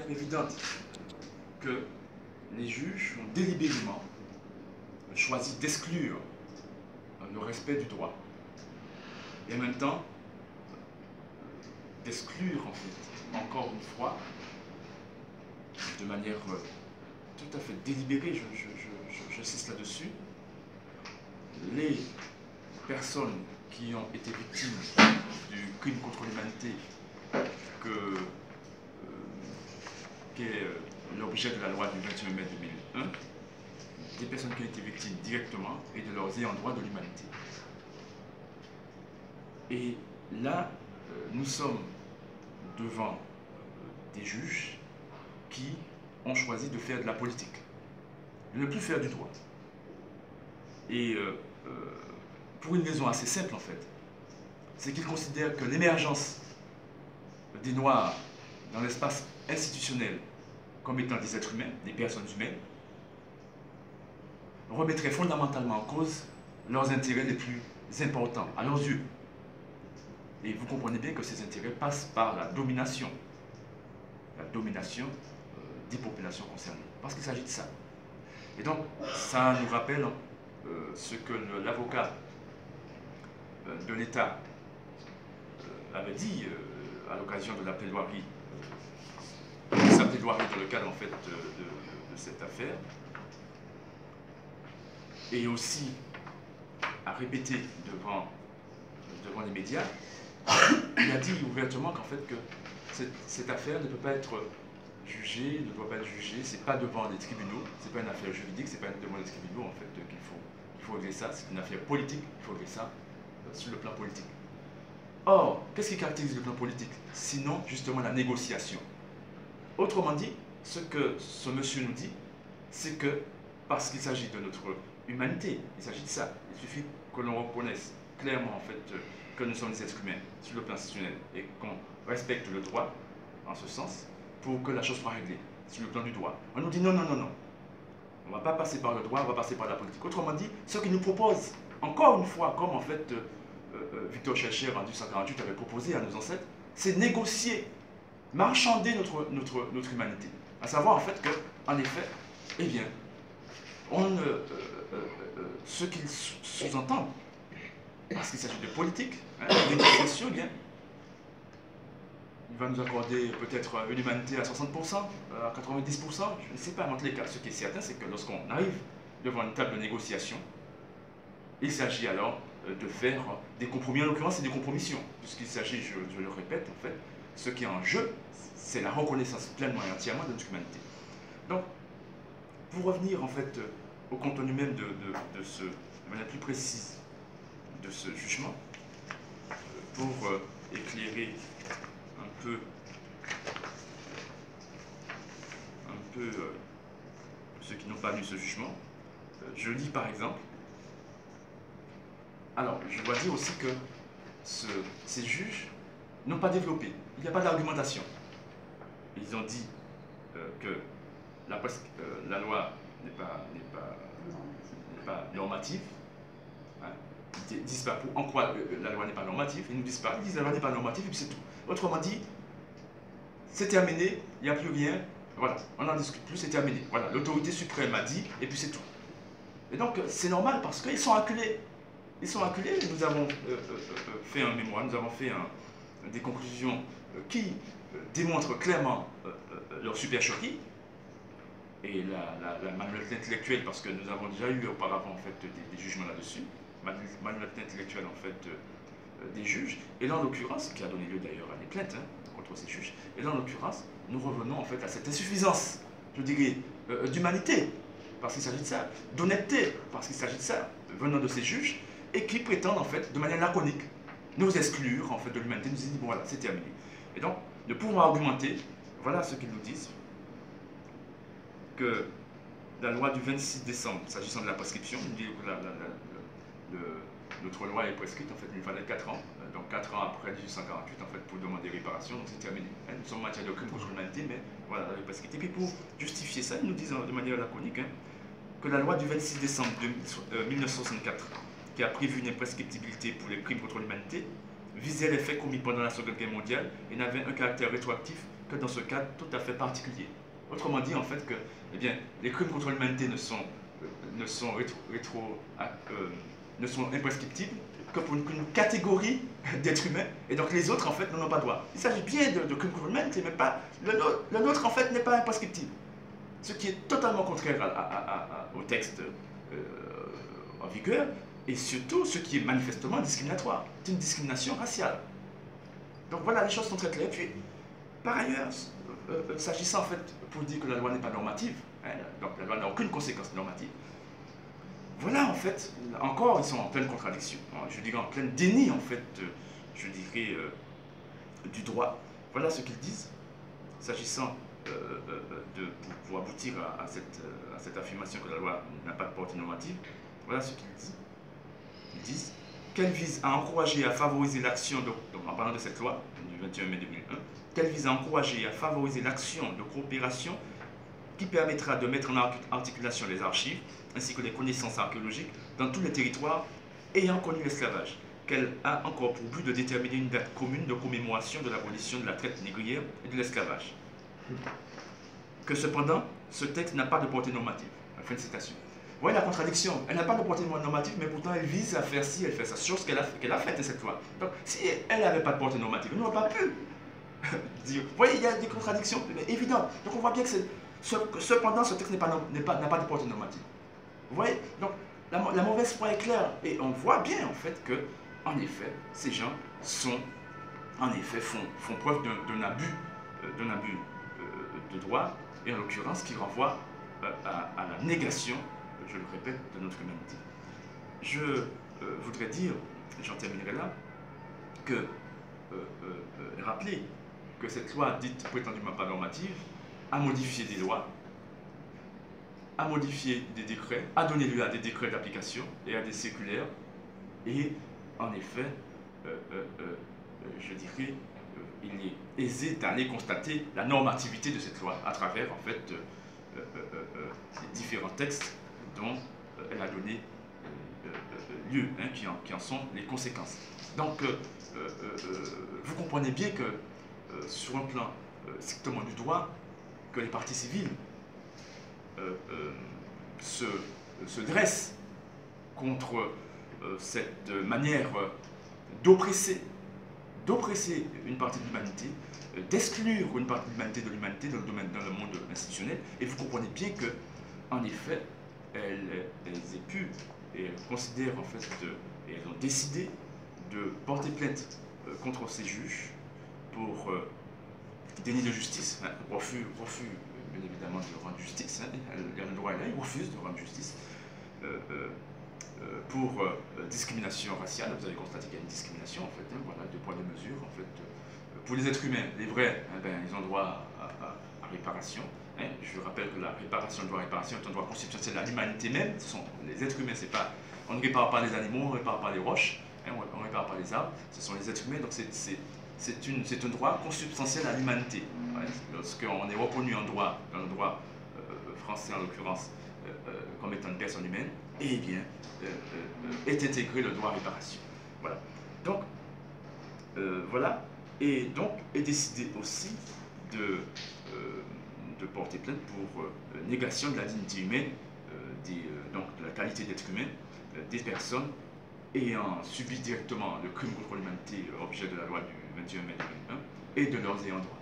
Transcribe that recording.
paraître évidente que les juges ont délibérément choisi d'exclure le respect du droit et en même temps d'exclure en fait, encore une fois, de manière tout à fait délibérée, j'insiste là-dessus, les personnes qui ont été victimes du crime contre l'humanité qui est l'objet de la loi du 21 mai 2001, des personnes qui ont été victimes directement et de leurs ayants droit de l'humanité. Et là, nous sommes devant des juges qui ont choisi de faire de la politique, de ne plus faire du droit. Et pour une raison assez simple en fait, c'est qu'ils considèrent que l'émergence des Noirs dans l'espace institutionnel comme étant des êtres humains, des personnes humaines, remettrait fondamentalement en cause leurs intérêts les plus importants à leurs yeux. Et vous comprenez bien que ces intérêts passent par la domination des populations concernées, parce qu'il s'agit de ça. Et donc, ça nous rappelle ce que l'avocat de l'État avait dit à l'occasion de la plaidoirie, sa plaidoirie dans le cadre en fait de cette affaire, et aussi a répété devant les médias. Il a dit ouvertement qu'en fait que cette affaire ne peut pas être jugée, ne doit pas être jugée, c'est pas devant les tribunaux, c'est pas une affaire juridique, c'est pas devant les tribunaux en fait qu'il faut régler ça, c'est une affaire politique, il faut régler ça sur le plan politique. Or, qu'est-ce qui caractérise le plan politique? Sinon, justement, la négociation. Autrement dit, ce que ce monsieur nous dit, c'est que, parce qu'il s'agit de notre humanité, il s'agit de ça, il suffit que l'on reconnaisse clairement, en fait, que nous sommes des êtres humains sur le plan institutionnel et qu'on respecte le droit, en ce sens, pour que la chose soit réglée sur le plan du droit. On nous dit non, non, non, non. On ne va pas passer par le droit, on va passer par la politique. Autrement dit, ce qu'il nous propose, encore une fois, comme en fait Victor Schœlcher en 1848 avait proposé à nos ancêtres, c'est négocier, marchander notre humanité. À savoir en fait que, en effet, eh bien, ce qu'ils sous-entendent, parce qu'il s'agit de politique, de négociation, eh bien, il va nous accorder peut-être une humanité à 60%, à 90%, je ne sais pas, en tous les cas, ce qui est certain, c'est que lorsqu'on arrive devant une table de négociation, il s'agit alors de faire des compromis, en l'occurrence c'est des compromissions, puisqu'il s'agit, je le répète, en fait, ce qui est en jeu, c'est la reconnaissance pleinement et entièrement de notre humanité. Donc, pour revenir en fait au contenu même de manière plus précise de ce jugement, pour éclairer un peu ceux qui n'ont pas lu ce jugement, je lis par exemple. Alors, je dois dire aussi que ces juges n'ont pas développé, il n'y a pas d'argumentation. Ils ont dit que la loi n'est pas normative. Hein. Ils disent pas en quoi la loi n'est pas normative, ils ne nous disent pas, ils disent que la loi n'est pas normative et puis c'est tout. Autrement dit, c'est terminé, il n'y a plus rien, voilà, on n'en discute plus, c'est terminé. Voilà, l'autorité suprême a dit et puis c'est tout. Et donc c'est normal parce qu'ils sont acculés. Ils sont acculés, nous avons fait un mémoire, nous avons fait des conclusions qui démontrent clairement leur supercherie et la malhonnêteté intellectuelle, parce que nous avons déjà eu auparavant en fait des jugements là-dessus, malhonnêteté intellectuelle en fait des juges, et là en l'occurrence, qui a donné lieu d'ailleurs à des plaintes contre ces juges, et là en l'occurrence, nous revenons en fait à cette insuffisance, je dirais, d'humanité, parce qu'il s'agit de ça, d'honnêteté, parce qu'il s'agit de ça, venant de ces juges, et qui prétendent en fait de manière laconique nous exclure en fait de l'humanité, nous disent bon voilà, c'est terminé. Et donc, de pouvoir argumenter, voilà ce qu'ils nous disent, que la loi du 26 décembre, s'agissant de la prescription, nous dit que notre loi est prescrite, en fait il fallait 4 ans, donc 4 ans après 1848 en fait pour demander réparation, donc c'est terminé. Nous sommes en matière de crime contre l'humanité, mais voilà, elle est prescrite. Et puis pour justifier ça, ils nous disent de manière laconique que la loi du 26 décembre 1964, qui a prévu une imprescriptibilité pour les crimes contre l'humanité, visait les faits commis pendant la Seconde Guerre mondiale et n'avait un caractère rétroactif que dans ce cadre tout à fait particulier. Autrement dit, en fait, que eh bien, les crimes contre l'humanité ne sont imprescriptibles que pour une catégorie d'êtres humains, et donc les autres, en fait, n'en ont pas droit. Il s'agit bien de crimes contre l'humanité, mais pas, le nôtre, en fait, n'est pas imprescriptible. Ce qui est totalement contraire au texte en vigueur, et surtout ce qui est manifestement discriminatoire. C'est une discrimination raciale. Donc voilà, les choses sont très claires. Puis, par ailleurs, s'agissant en fait, pour dire que la loi n'est pas normative, hein, donc la loi n'a aucune conséquence normative, voilà en fait, encore ils sont en pleine contradiction, hein, je dirais en plein déni en fait, je dirais, du droit. Voilà ce qu'ils disent, s'agissant pour aboutir à cette affirmation que la loi n'a pas de portée normative. Voilà ce qu'ils disent. Ils disent qu'elle vise à encourager et à favoriser l'action, donc en parlant de cette loi du 21 mai 2001, qu'elle vise à encourager et à favoriser l'action de coopération qui permettra de mettre en articulation les archives ainsi que les connaissances archéologiques dans tous les territoires ayant connu l'esclavage, qu'elle a encore pour but de déterminer une date commune de commémoration de l'abolition de la traite négrière et de l'esclavage. Que cependant, ce texte n'a pas de portée normative. Fin de citation. Vous voyez la contradiction, elle n'a pas de portée normative, mais pourtant elle vise à faire ci, elle fait ça, chose qu'elle a faite cette loi. Donc si elle n'avait pas de portée normative, elle n'aurait pas pu dire. Vous voyez, il y a des contradictions évidentes. Donc on voit bien que cependant ce texte n'a pas de portée normative. Vous voyez, donc la mauvaise foi est claire, et on voit bien en fait que, en effet, ces gens font preuve d'un abus de droit, et en l'occurrence qui renvoie à la négation, je le répète, de notre humanité. Je voudrais dire, j'en terminerai là, que rappeler que cette loi dite prétendument pas normative a modifié des lois, a modifié des décrets, a donné lieu à des décrets d'application et à des circulaires, et en effet, je dirais, il est aisé d'aller constater la normativité de cette loi à travers en fait les différents textes dont elle a donné lieu, hein, qui en sont les conséquences. Donc, vous comprenez bien que sur un plan strictement du droit, que les parties civiles se dressent contre cette manière d'oppresser une partie de l'humanité, d'exclure une partie de l'humanité dans le monde institutionnel. Et vous comprenez bien que, en effet, elles aient pu et elles considèrent en fait, et elles ont décidé de porter plainte contre ces juges pour déni de justice, hein, refus bien évidemment de rendre justice, hein, il y a le droit là, ils refusent de rendre justice, pour discrimination raciale. Vous avez constaté qu'il y a une discrimination en fait, hein, voilà, deux poids, deux mesures en fait. Pour les êtres humains, les vrais, hein, ben, ils ont droit à réparation. Hein. Je rappelle que la réparation, le droit à réparation est un droit constitutionnel à l'humanité même. Ce sont les êtres humains, c'est pas, on ne répare pas les animaux, on ne répare pas les roches, hein, on ne répare pas les arbres, ce sont les êtres humains, donc c'est un droit consubstantiel à l'humanité. Ouais. Lorsqu'on est reconnu en droit, dans le droit français en l'occurrence, comme étant une personne humaine, eh bien, est intégré le droit à réparation. Voilà. Donc, voilà. Et donc, est décidé aussi de porter plainte pour négation de la dignité humaine, donc de la qualité d'être humain, des personnes ayant subi directement le crime contre l'humanité, objet de la loi du 21 mai 2001, et de leurs ayants droit.